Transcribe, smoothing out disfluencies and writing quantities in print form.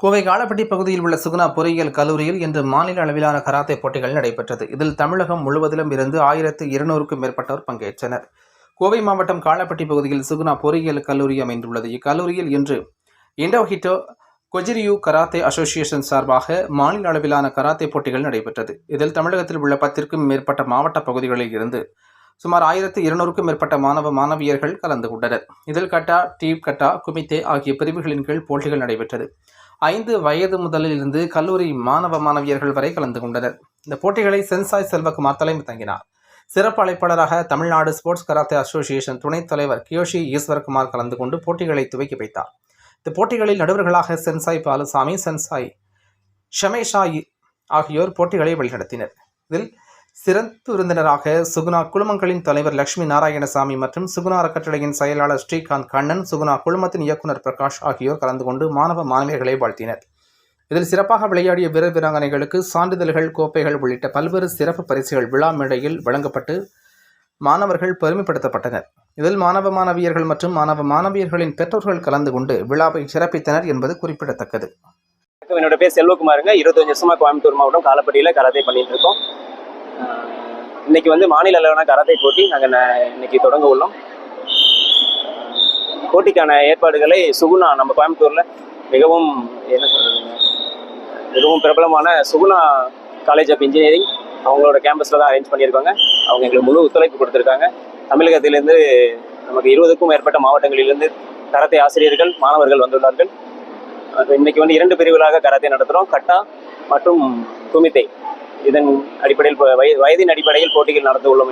கோவை காலப்பட்டி பகுதியில் உள்ள சுகுணா பொறியியல் கல்லூரியில் இன்று மாநில அளவிலான கராத்தே போட்டிகள் நடைபெற்றது. இதில் தமிழகம் முழுவதிலும் இருந்து 1200க்கும் மேற்பட்டோர் பங்கேற்றனர். கோவை மாவட்டம் காலப்பட்டி பகுதியில் சுகுணா பொறியியல் கல்லூரி அமைந்துள்ளது. இக்கல்லூரியில் இன்று இண்டோஹிட்டோ கொஜிரியு கராத்தே அசோசியேஷன் சார்பாக மாநில அளவிலான கராத்தே போட்டிகள் நடைபெற்றது. இதில் தமிழகத்தில் உள்ள 10க்கும் மேற்பட்ட மாவட்ட பகுதிகளில் இருந்து சுமார் 1200க்கும் மேற்பட்ட மாணவ மாணவியர்கள் கலந்து கொண்டனர். இதில் கட்டா, டீப் கட்டா, குமித்தே ஆகிய பிரிவுகளின் கீழ் போட்டிகள் நடைபெற்றது. 5 வயது முதலில் இருந்து கல்லூரி மாணவ மாணவியர்கள் வரை கலந்து கொண்டனர். இந்த போட்டிகளை சென்சாய் செல்வகுமார் தலைமை தங்கினார். சிறப்பு அழைப்பாளராக தமிழ்நாடு ஸ்போர்ட்ஸ் கராத்தே அசோசியேஷன் துணைத் தலைவர் கியோஷி ஈஸ்வரகுமார் கலந்து கொண்டு போட்டிகளை துவக்கி வைத்தார். இந்த போட்டிகளில் நடுவர்களாக சென்சாய் பாலுசாமி, சென்சாய் ஷமேஷா ஆகியோர் போட்டிகளை வழிநடத்தினர். இதில் சிறப்பு விருந்தினராக சுகுணா குழுமங்களின் தலைவர் லட்சுமி நாராயணசாமி மற்றும் சுகுணா அறக்கட்டளையின் செயலாளர் ஸ்ரீகாந்த் கண்ணன், சுகுணா குழுமத்தின் இயக்குநர் பிரகாஷ் ஆகியோர் கலந்து கொண்டு மாணவ மாணவியர்களை வாழ்த்தினர். இதில் சிறப்பாக விளையாடிய வீரர் வீராங்கனைகளுக்கு சான்றிதழ்கள், கோப்பைகள் உள்ளிட்ட பல்வேறு சிறப்பு பரிசுகள் விழா மேடையில் வழங்கப்பட்டு மாணவர்கள் பெருமைப்படுத்தப்பட்டனர். இதில் மாணவ மாணவியர்கள் மற்றும் மாணவ மாணவியர்களின் பெற்றோர்கள் கலந்து கொண்டு விழாவை சிறப்பித்தனர் என்பது குறிப்பிடத்தக்கது. என்னோட பேர் செல்வகுமாருங்க. 25 வருஷமா கோயம்புத்தூர் மாவட்டம் காலப்பட்டியில் கராத்தே பண்ணிட்டு இருக்கோம். இன்னைக்கு மாநில அளவிலான கராத்தே போட்டி நாங்கள் இன்னைக்கு தொடங்க உள்ளோம். போட்டிக்கான ஏற்பாடுகளை சுகுணா நம்ம கோயம்புத்தூரில் மிகவும் மிகவும் பிரபலமான சுகுணா காலேஜ் ஆஃப் இன்ஜினியரிங் அவங்களோட கேம்பஸில் தான் அரேஞ்ச் பண்ணியிருக்காங்க. அவங்க எங்களுக்கு முழு ஒத்துழைப்பு கொடுத்துருக்காங்க. தமிழகத்திலேருந்து நமக்கு 20க்கும் மேற்பட்ட மாவட்டங்களிலிருந்து கராத்தே ஆசிரியர்கள், மாணவர்கள் வந்துள்ளார்கள். இன்னைக்கு 2 பிரிவுகளாக கராத்தே நடத்துகிறோம். கட்டா மற்றும் குமித்தே. இதன் அடிப்படையில் வயதின் அடிப்படையில் போட்டிகள் நடத்த உள்ளோம்.